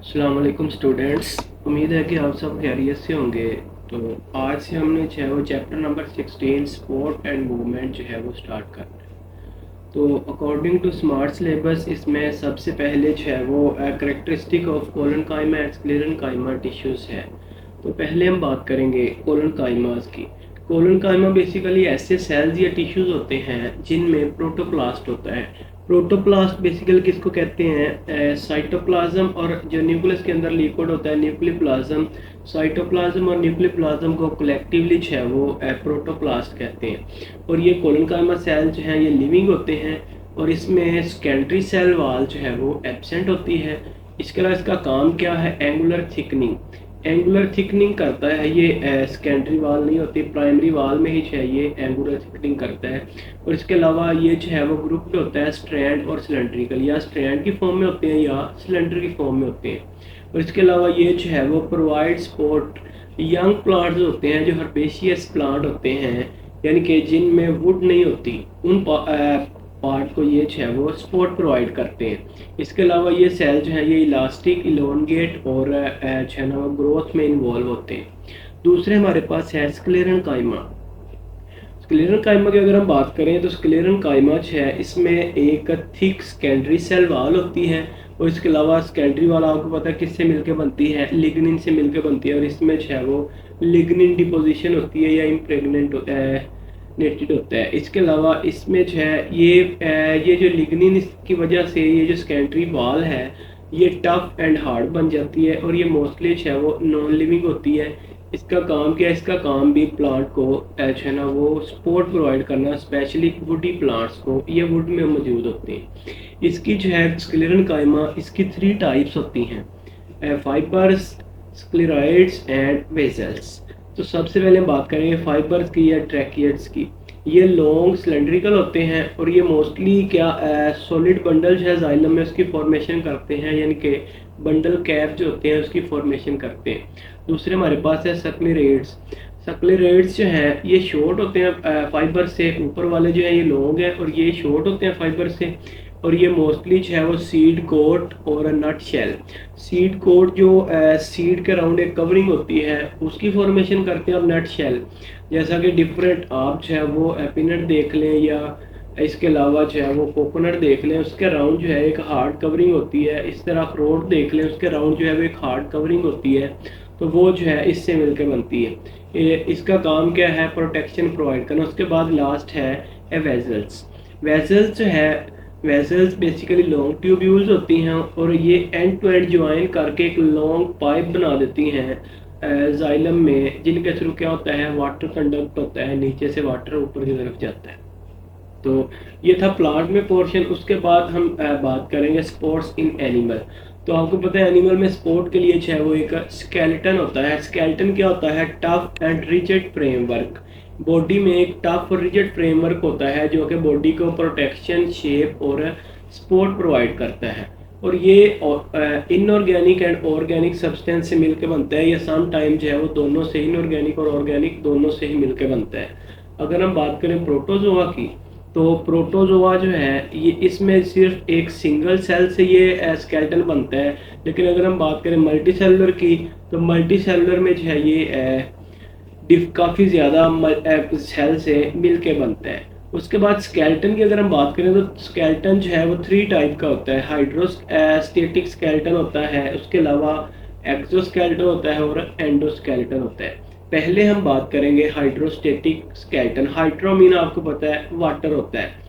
अस्सलाम वालेकुम स्टूडेंट्स। उम्मीद है कि आप सब खैरियत से होंगे। तो आज से हमने जो है वो chapter number 16 sport and movement जो है वो स्टार्ट करना है। तो अकॉर्डिंग टू स्मार्ट सिलेबस इसमें सबसे पहले जो है वो characteristic of collenchyma and sclerenchyma tissues है। तो पहले हम बात करेंगे कोलन काइमास की। कोलन काइमा बेसिकली ऐसे सेल्स या टिश्यूज़ होते हैं जिनमें प्रोटोप्लास्ट होता है। प्रोटोप्लास्ट बेसिकली किसको कहते हैं? साइटोप्लाज्म और जो न्यूक्लियस के अंदर लिक्विड होता है न्यूक्लियोप्लाज्म। साइटोप्लाज्म और न्यूक्लियोप्लाज्म को कलेक्टिवली जो है वो प्रोटोप्लास्ट कहते हैं। और ये कोलनकाइमा सेल जो हैं ये लिविंग होते हैं और इसमें सेकेंडरी सेल वाल जो है वो एब्सेंट होती है। इसके अलावा इसका काम क्या है? Angular thickening. एंगुलर थिकनिंग करता है ये, सेकेंडरी वाल नहीं होती, प्राइमरी वाल में ही जो है ये एंगुलर थिकनिंग करता है। और इसके अलावा ये जो है वो ग्रुप्ड होता है स्ट्रैंड और सिलेंड्रिकल, या स्ट्रैंड की फॉर्म में होते हैं या सिलेंडर की फॉर्म में होते हैं। और इसके अलावा ये जो है वो प्रोवाइड सपोर्ट यंग प्लांट्स होते हैं जो हर्बेशियस प्लांट होते हैं, यानी कि जिनमें वुड नहीं होती, उन पार्ट को ये जो है वो सपोर्ट प्रोवाइड करते हैं। इसके अलावा ये सेल जो है ये इलास्टिक, इलोनगेट और जो है ना वो ग्रोथ में इन्वॉल्व होते हैं। दूसरे हमारे पास है स्क्लेरन काइमा। स्क्लेरन काइमा की अगर हम बात करें तो स्क्लेरन काइमा जो है इसमें एक थिक सेकेंडरी सेल वाल होती है। और इसके अलावा सेकेंडरी वाल आपको पता है किससे मिलकर बनती है? लिग्निन से मिलकर बनती है। और इसमें जो है वो लिग्निन डिपोजिशन होती है या इम्प्रेगनेंट होता है, नेटेड होता है। इसके अलावा इसमें जो है ये जो लिग्निन की वजह से ये जो सेकेंडरी वाल है ये टफ एंड हार्ड बन जाती है और ये मोस्टली जो है वो नॉन लिविंग होती है। इसका काम क्या है? इसका काम भी प्लांट को जो है ना वो सपोर्ट प्रोवाइड करना, स्पेशली वुडी प्लांट्स को, ये वुड में मौजूद होते हैं। इसकी जो है स्क्लेरन काइमा, इसकी 3 टाइप्स होती हैं, फाइबर्स, स्क्लेराइड्स एंड वेजल्स। तो सबसे पहले हम बात करेंगे फाइबर्स की या ट्रैकियड्स की। ये लॉन्ग सिलेंड्रिकल होते हैं और ये मोस्टली क्या सॉलिड बंडल जो है जाइलम में उसकी फॉर्मेशन करते हैं, यानी कि बंडल कैप जो होते हैं उसकी फॉर्मेशन करते हैं। दूसरे हमारे पास है सक्लेरेट्स। सक्लेरेट्स जो हैं ये शॉर्ट होते हैं फाइबर से, ऊपर वाले जो हैं ये लॉन्ग हैं और ये शॉर्ट होते हैं फाइबर से। और ये मोस्टली जो है वो सीड कोट और नट शेल। सीड कोट जो सीड के अराउंड एक कवरिंग होती है उसकी फॉर्मेशन करते हैं। और नट शेल जैसा कि डिफरेंट आप जो है वो पीनट देख लें या इसके अलावा जो है वो कोकोनट देख लें, उसके अराउंड जो है एक हार्ड कवरिंग होती है। इस तरह अखरोट देख लें, उसके अराउंड जो है वो एक हार्ड कवरिंग होती है। तो वो जो है इससे मिलकर बनती है। इसका काम क्या है? प्रोटेक्शन प्रोवाइड करना। उसके बाद लास्ट है वेजल्स। वेजल्स जो है, वेसल्स बेसिकली लॉन्ग ट्यूब्यूल्स होती हैं और ये एंड टू एंड ज्वाइन करके एक लॉन्ग पाइप बना देती हैं जाइलम में, जिनके थ्रू क्या होता है? वाटर कंडक्ट होता है, नीचे से वाटर ऊपर की तरफ जाता है। तो ये था प्लांट में पोर्शन। उसके बाद हम बात करेंगे स्पोर्ट्स इन एनिमल। तो आपको पता है एनिमल में स्पोर्ट के लिए जो है वो एक स्केलेटन होता है। स्केलेटन क्या होता है? Tough and rigid framework. Body में एक टफ और रिजिड फ्रेमवर्क होता है जो कि बॉडी को प्रोटेक्शन, शेप और सपोर्ट प्रोवाइड करता है। और ये इनऑर्गेनिक एंड ऑर्गेनिक सब्सटेंस से मिलकर बनता है, या सम टाइम जो है वो दोनों से, इनऑर्गेनिक और ऑर्गेनिक दोनों से ही मिलकर बनता है। अगर हम बात करें प्रोटोजोआ की, तो प्रोटोजोआ जो है ये इसमें सिर्फ एक सिंगल सेल से ये स्केलेटन बनता है। लेकिन अगर हम बात करें मल्टी सेलुलर की, तो मल्टी सेलुलर में जो है ये काफ़ी ज़्यादा सेल से मिल के बनता है। उसके बाद स्केलेटन की अगर हम बात करें तो स्केलेटन जो है वो 3 टाइप का होता है। हाइड्रोस्टेटिक स्केलेटन होता है, उसके अलावा एक्सोस्केलेटन होता है और एंडोस्केलेटन होता है। पहले हम बात करेंगे हाइड्रोस्टेटिक स्केलेटन। हाइड्रो मीन आपको पता है वाटर होता है।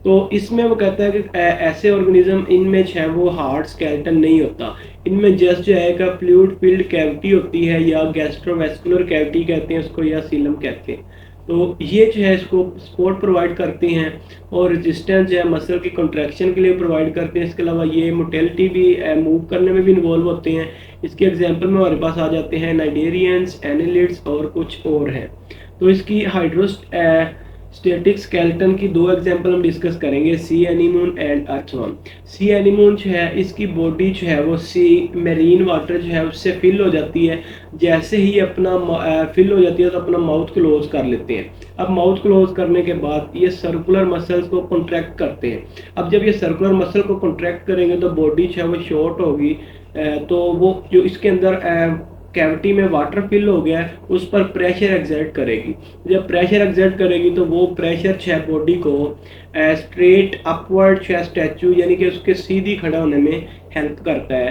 तो इसमें वो कहता है कि ऐसे ऑर्गेनिज्म इनमें जो है वो हार्ड स्केलेटन नहीं होता। इनमें जस्ट जो है का फ्लूइड फिल्ड कैविटी होती है, या गैस्ट्रोवेस्कुलर कैविटी कहते हैं उसको, या सीलम कहते हैं। तो ये जो है इसको सपोर्ट प्रोवाइड करती हैं और रेजिस्टेंस जो है मसल की कॉन्ट्रैक्शन के लिए प्रोवाइड करते हैं। इसके अलावा ये मोटेलिटी भी, मूव करने में भी इन्वॉल्व होते हैं। इसके एग्जांपल में हमारे पास आ जाते हैं नाइडेरियंस, एनेलिड्स और कुछ और हैं। तो इसकी स्टैटिक स्केलेटन की दो एग्जांपल हम डिस्कस करेंगे, सी anemone and earthworm. C anemone जो है इसकी बॉडी जो है वो सी मेरीन वाटर जो है उससे फिल हो जाती है। जैसे ही अपना फिल हो जाती है तो अपना माउथ क्लोज कर लेते हैं। अब माउथ क्लोज करने के बाद ये सर्कुलर मसल्स को कॉन्ट्रैक्ट करते हैं। अब जब ये सर्कुलर मसल को कॉन्ट्रैक्ट करेंगे तो बॉडी जो है वो शॉर्ट होगी। तो वो जो इसके अंदर कैविटी में वाटर फिल हो गया है उस पर प्रेशर एक्सर्ट करेगी। जब प्रेशर एक्सर्ट करेगी तो वो प्रेशर जो है बॉडी को स्ट्रेट अपवर्ड जो है स्टैचू यानी कि उसके सीधी खड़ा होने में हेल्प करता है।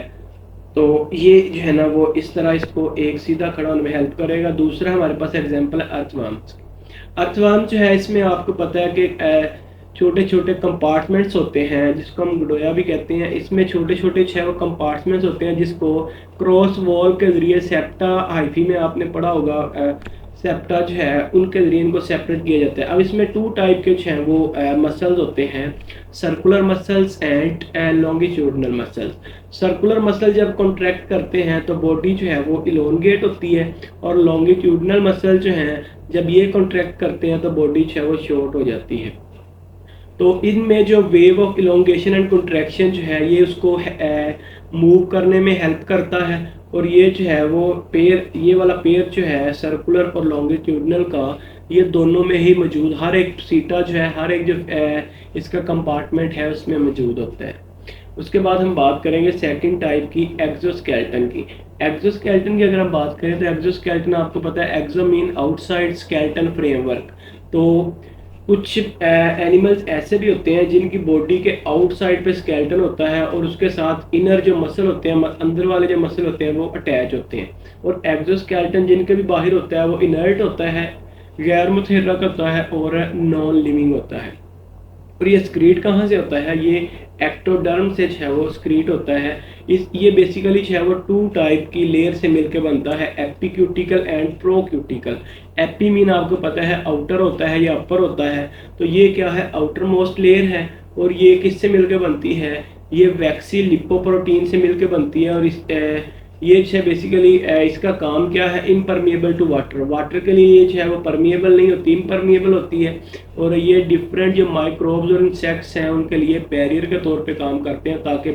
तो ये जो है ना वो इस तरह इसको एक सीधा खड़ा होने में हेल्प करेगा। दूसरा हमारे पास एग्जांपल है अर्थवर्म्स। अर्थवर्म जो है इसमें आपको पता है कि छोटे छोटे कंपार्टमेंट्स होते हैं जिसको हम गडोया भी कहते हैं। इसमें छोटे छोटे 6 कंपार्टमेंट्स होते हैं जिसको क्रॉस वॉल के जरिए सेप्टा हाइफी में आपने पढ़ा होगा, सेप्टा जो है उनके जरिए इनको सेपरेट किया जाता है। अब इसमें 2 टाइप के जो हैं वो मसल्स होते हैं, circular muscles and longitudinal muscles. Circular muscle जब कॉन्ट्रैक्ट करते हैं तो बॉडी जो है वो इलोंगेट होती है, और लॉन्गिट्यूडनल मसल जो हैं जब ये कॉन्ट्रैक्ट करते हैं तो बॉडी जो है वो शॉर्ट हो जाती है। तो इनमें जो wave of elongation and contraction जो है ये उसको मूव करने में हेल्प करता है। और ये जो है वो पेयर, ये वाला पेयर जो है सर्कुलर और लॉन्गिट्यूडनल का, ये दोनों में ही मौजूद, हर एक सीटा जो है हर एक जो इसका कंपार्टमेंट है उसमें मौजूद होता है। उसके बाद हम बात करेंगे सेकंड टाइप की, एक्सोस्केलेटन की। एक्सोस्केलेटन की अगर हम बात करें तो एक्सोस्केलेटन आपको पता है, एक्सो मीन आउटसाइड स्केलेटन फ्रेमवर्क। तो कुछ एनिमल्स ऐसे भी होते हैं जिनकी बॉडी के आउटसाइड पे स्केलेटन होता है और उसके साथ इनर जो मसल होते हैं, अंदर वाले जो मसल होते हैं वो अटैच होते हैं। और एक्सोस्केलेटन जिनके भी बाहर होता है वो इनर्ट होता है, गैर मुतहर्रिक होता है और नॉन लिविंग होता है। और ये स्क्रीट कहाँ से होता है, ये एक्टोडर्म से जो है वो स्क्रीट होता है। ये बेसिकली जो है वो 2 टाइप की लेयर से मिलकर बनता है, एपिक्यूटिकल एंड प्रोक्यूटिकल। एपी मीन आपको पता है आउटर होता है या अपर होता है, तो ये क्या है, आउटर मोस्ट लेयर है। और ये किससे मिलकर बनती है, ये वैक्सी लिपोप्रोटीन से मिलकर बनती है। और ये जो है बेसिकली इसका काम क्या है, इम्परमिएबल टू वाटर। वाटर के लिए ये जो है वो परमिएबल नहीं होती, इम्परमिएबल होती है। और ये डिफरेंट जो माइक्रोब्स और इंसेक्ट्स हैं उनके लिए बैरियर के तौर पे काम करते हैं, ताकि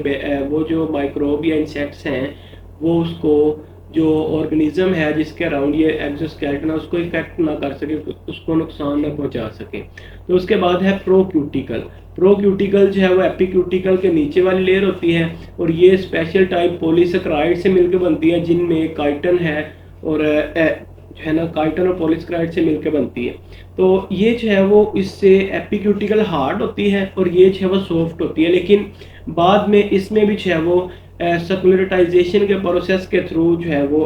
वो जो माइक्रोब या इंसेक्ट्स हैं वो उसको, जो ऑर्गेनिज्म है जिसके अराउंड ये एक्सोस्केलेटन है उसको इफेक्ट ना कर सके, उसको नुकसान ना पहुंचा सके। तो उसके बाद है प्रोक्यूटिकल। प्रोक्यूटिकल जो है वो एपिक्यूटिकल के नीचे वाली लेयर होती है, और ये स्पेशल टाइप पॉलीसेकेराइड से मिलकर बनती है जिनमें काइटन है और जो है ना काइटन और पॉलीसेकेराइड से मिलकर बनती है। तो ये जो है वो इससे एपिक्यूटिकल हार्ड होती है और ये जो है वो सॉफ्ट होती है। लेकिन बाद में इसमें भी जो है वो सेकुलराइजेशन के प्रोसेस के थ्रू जो है वो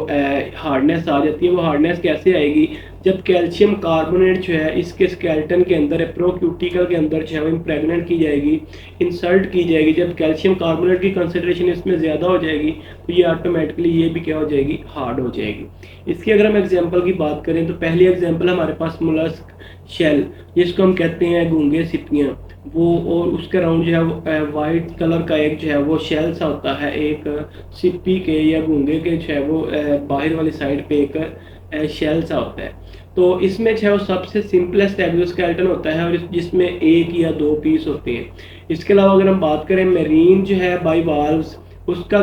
हार्डनेस आ जाती है। वो हार्डनेस कैसे आएगी, जब कैल्शियम कार्बोनेट जो है इसके स्केलेटन के अंदर, प्रोक्यूटिकल के अंदर जो है वो इम्प्रेगनेंट की जाएगी, इंसर्ट की जाएगी। जब कैल्शियम कार्बोनेट की कंसनट्रेशन इसमें ज़्यादा हो जाएगी तो ये ऑटोमेटिकली ये भी क्या हो जाएगी, हार्ड हो जाएगी। इसकी अगर हम एग्जांपल की बात करें तो पहली एग्जांपल हमारे पास मोलस्क शेल, जिसको हम कहते हैं गूंगे सिपियाँ, वो, और उसके अराउंड जो है वो वाइट कलर का एक जो है वो शेल सा होता है, एक सिप्पी के या गूंगे के जो है वो बाहर वाली साइड पे एक शेल सा होता है। तो इसमें जो है वो सबसे सिंपलेस्ट एक्सोस्केलेटन होता है और जिसमें 1 या 2 पीस होते हैं। इसके अलावा अगर हम बात करें मेरीन जो है बाइवाल्व्स, उसका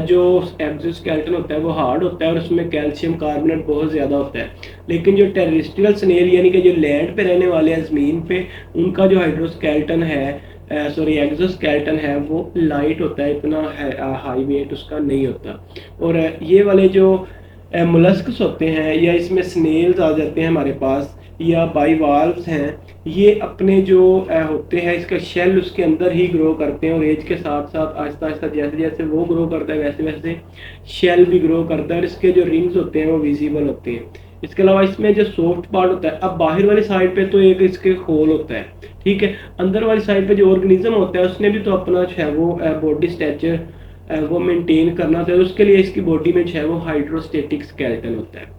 जो एक्सोस्केलेटन होता है वो हार्ड होता है और उसमें कैल्शियम कार्बोनेट बहुत ज़्यादा होता है। लेकिन जो टेरेस्ट्रियल स्नेल यानी कि जो लैंड पे रहने वाले हैं ज़मीन पे, उनका जो हाइड्रोस्केलेटन है, सॉरी एक्सोस्केलेटन है, वो लाइट होता है, इतना हाई वेट उसका नहीं होता। और ये वाले जो मोलस्क्स होते हैं या इसमें स्नेल्स आ जाते हैं हमारे पास, या बाइवाल्व्स हैं, ये अपने जो होते हैं इसका शेल उसके अंदर ही ग्रो करते हैं और एज के साथ साथ आहिस्ता आहिस्ता जैसे जैसे वो ग्रो करता है वैसे वैसे शेल भी ग्रो करता है और इसके जो रिंग्स होते हैं वो विजिबल होते हैं। इसके अलावा इसमें जो सॉफ्ट पार्ट होता है, अब बाहर वाली साइड पे तो एक इसके होल होता है, ठीक है, अंदर वाली साइड पे जो ऑर्गेनिज्म होता है उसने भी तो अपना जो है वो बॉडी स्ट्रक्चर वो मेंटेन करना होता है, उसके लिए इसकी बॉडी में जो है वो हाइड्रोस्टेटिक स्केलेटन होता है।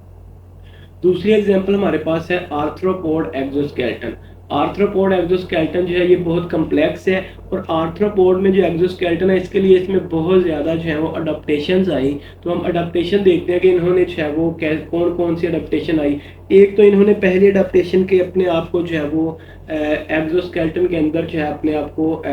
दूसरी एग्जांपल हमारे पास है आर्थ्रोपोड एक्सोस्केलेटन। आर्थ्रोपोड एक्सोस्केलेटन जो है ये बहुत कम्प्लेक्स है, और आर्थ्रोपोड में जो एक्सोस्केलेटन है इसके लिए इसमें बहुत ज़्यादा जो है वो अडाप्टेशंस आई। तो हम अडाप्टेशन देखते हैं कि इन्होंने जो है वो कौन कौन सी अडाप्टेशन आई। एक तो इन्होंने पहली अडाप्टेशन के अपने आप को जो है वो एक्सोस्केलेटन के अंदर जो है अपने आप को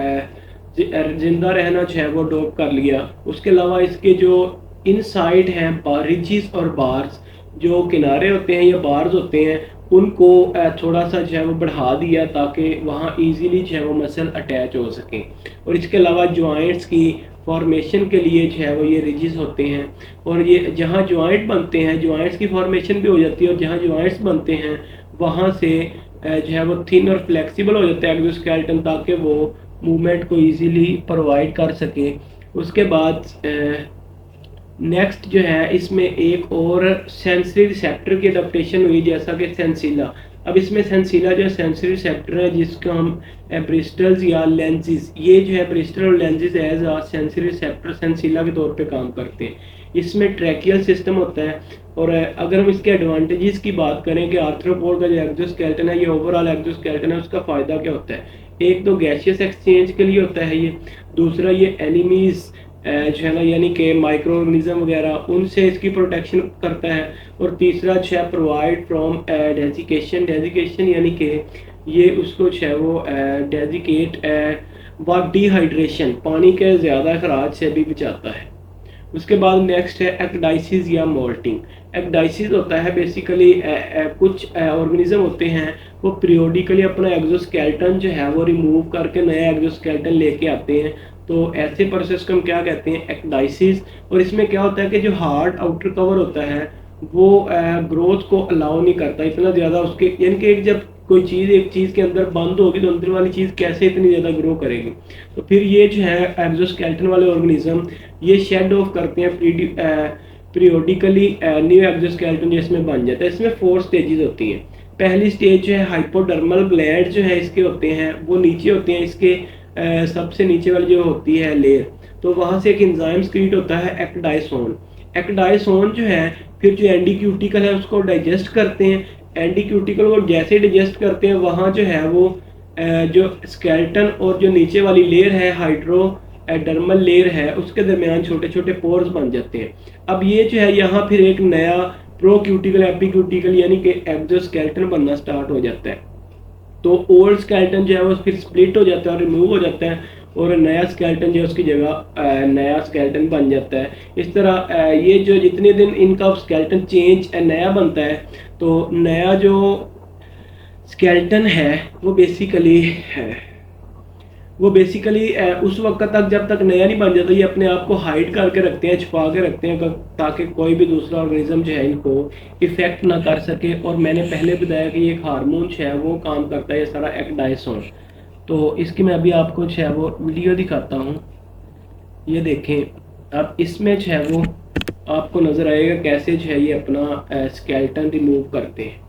जिंदा रहना जो है वो अडॉप्ट कर लिया। उसके अलावा इसके जो इनसाइड हैं रिजिस और बार्स, जो किनारे होते हैं या बार्स होते हैं, उनको थोड़ा सा जो है वो बढ़ा दिया ताकि वहाँ इजीली जो है वो मसल अटैच हो सकें। और इसके अलावा जॉइंट्स की फॉर्मेशन के लिए जो है वो ये रिजिस होते हैं, और ये जहाँ जॉइंट बनते हैं जॉइंट्स की फॉर्मेशन भी हो जाती है, और जहाँ जॉइंट्स बनते हैं वहाँ से जो है वो थिन और फ्लेक्सिबल हो जाता है एक्सोस्केलेटन, ताकि वो मूवमेंट को इजीली प्रोवाइड कर सके। उसके बाद नेक्स्ट जो है इसमें एक और सेंसरी रिसेप्टर की अडेप्टेशन हुई, जैसा कि सेंसिला। अब इसमें सेंसिला जो सेंसरी रिसेप्टर है जिसको हम ब्रिस्टल्स या लेंसेज, ये जो है ब्रिस्टल और लेंसेज एज आ सेंसरी रिसेप्टर सेंसिला के तौर पे काम करते हैं। इसमें ट्रैकियल सिस्टम होता है। और अगर हम इसके एडवांटेजेस की बात करें कि आर्थ्रोपोड का जो एक्सोस्केलेटन है ये ओवरऑल एक्सोस्केलेटन है, उसका फ़ायदा क्या होता है। एक तो गैसियस एक्सचेंज के लिए होता है ये, दूसरा ये एनिमीज़ जो है ना यानी कि माइक्रो ऑर्गेनिज्म वगैरह उनसे इसकी प्रोटेक्शन करता है, और तीसरा जो है प्रोवाइड फ्रॉम डेजिकेशन। डेजिकेशन यानी कि ये उसको जो है वो डेजिकेट व डिहाइड्रेशन, पानी के ज़्यादा अखराज से भी बचाता है। उसके बाद नेक्स्ट है एक्डाइसिस या मोल्टिंग। एक्डाइसिस होता है बेसिकली कुछ ऑर्गेनिज्म होते हैं वो पीरियोडिकली अपना एक्सोस्केलेटन जो है वो रिमूव करके नया एक्सोस्केलेटन लेके आते हैं। तो ऐसे प्रोसेस को हम क्या कहते हैं, एक्डाइसिस। और इसमें क्या होता है कि जो हार्ड आउटर कवर होता है वो ग्रोथ को अलाउ नहीं करता इतना ज़्यादा उसके, यानी कि जब कोई चीज़ एक चीज़ के अंदर बंद होगी तो अंदर वाली चीज़ कैसे इतनी ज़्यादा ग्रो करेगी। तो फिर ये जो है एक्सोस्केलेटन वाले ऑर्गेनिज्म ये शेड ऑफ करते हैं पीरियोडिकली न्यू एक्सोस्केलेटन जो इसमें बन जाता है। इसमें 4 स्टेजेस होती हैं। पहली स्टेज जो है हाइपोडर्मल ग्लैंड जो है इसके होते हैं वो नीचे होते हैं, इसके सबसे नीचे वाली जो होती है लेयर, तो वहाँ से एक एंजाइम क्रिएट होता है एक्डाइसोन। एक्डाइसोन जो है फिर जो एंडीक्यूटिकल है उसको डाइजेस्ट करते हैं। एंडीक्यूटिकल को जैसे डाइजेस्ट करते हैं वहाँ जो है वो जो स्केलेटन और जो नीचे वाली लेयर है हाइड्रोडर्मल लेयर है उसके दरमियान छोटे छोटे पोर्स बन जाते हैं। अब ये जो है यहाँ फिर एक नया प्रोक्यूटिकल एपिक्यूटिकल यानी कि एक्सोस्केलेटन बनना स्टार्ट हो जाता है। तो ओल्ड स्केलेटन जो है वो फिर स्प्लिट हो जाता है और रिमूव हो जाता है, और नया स्केलेटन जो है उसकी जगह नया स्केलेटन बन जाता है। इस तरह ये जो जितने दिन इनका स्केलेटन चेंज नया बनता है, तो नया जो स्केलेटन है वो बेसिकली उस वक्त तक जब तक नया नहीं बन जाता ये अपने आप को हाइड करके रखते हैं, छुपा के रखते हैं ताकि कोई भी दूसरा ऑर्गेनिज्म जो है इनको इफेक्ट ना कर सके। और मैंने पहले बताया कि एक हार्मोन जो है वो काम करता है ये सारा एक्डाइसोन। तो इसकी मैं अभी आपको जो है वो वीडियो दिखाता हूँ, ये देखें। अब इसमें जो है वो आपको नज़र आएगा कैसे जो है ये अपना स्केलेटन रिमूव करते हैं।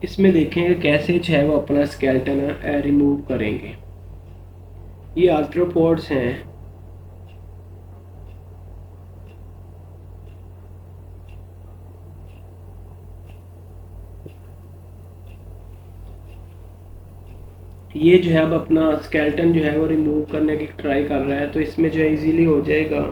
इसमें देखेंगे कैसे जो है वो अपना स्केलेटन रिमूव करेंगे। ये आर्थ्रोपोड्स हैं। ये जो है अब अपना स्केलेटन जो है वो रिमूव करने की ट्राई कर रहा है, तो इसमें जो है इजीली हो जाएगा।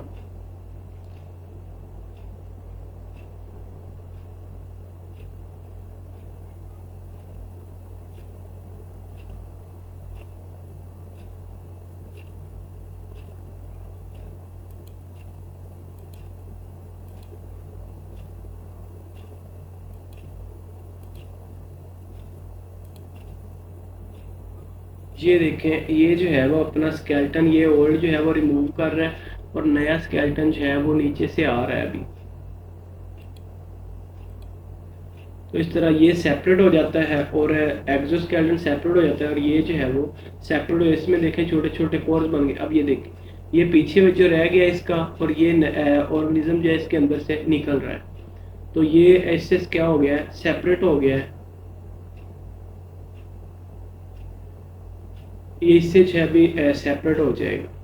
ये देखें ये जो है वो अपना स्केलेटन ये ओल्ड जो है वो रिमूव कर रहा है, और नया स्केलेटन जो है वो नीचे से आ रहा है अभी। तो इस तरह ये सेपरेट हो जाता है और एक्सोस्केलेटन सेपरेट हो जाता है, और ये जो है वो सेपरेट हो, इसमें देखें छोटे छोटे पोर्स बन गए। अब ये देखें ये पीछे में जो रह गया इसका, और ये ऑर्गेनिज्म जो है इसके अंदर से निकल रहा है। तो ये इससे क्या हो गया है, सेपरेट हो गया है। ये इससे जो है भी सेपरेट हो जाएगा।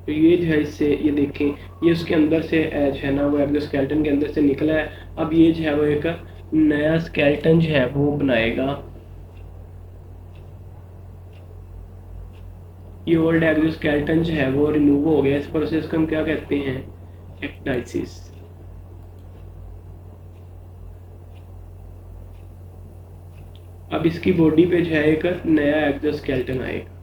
तो ये जो है इससे ये देखें, ये उसके अंदर से जो है ना वो एक्सोस्केलेटन के अंदर से निकला है। अब ये जो है वो एक नया स्केलेटन जो है वो बनाएगा। ये ओल्ड एक्सोस्केलेटन जो है वो रिमूव हो गया। इस प्रोसेस को हम क्या कहते हैं? एक्टाइसिस। अब इसकी बॉडी पे जो है एक नया एक्सोस्केलेटन आएगा।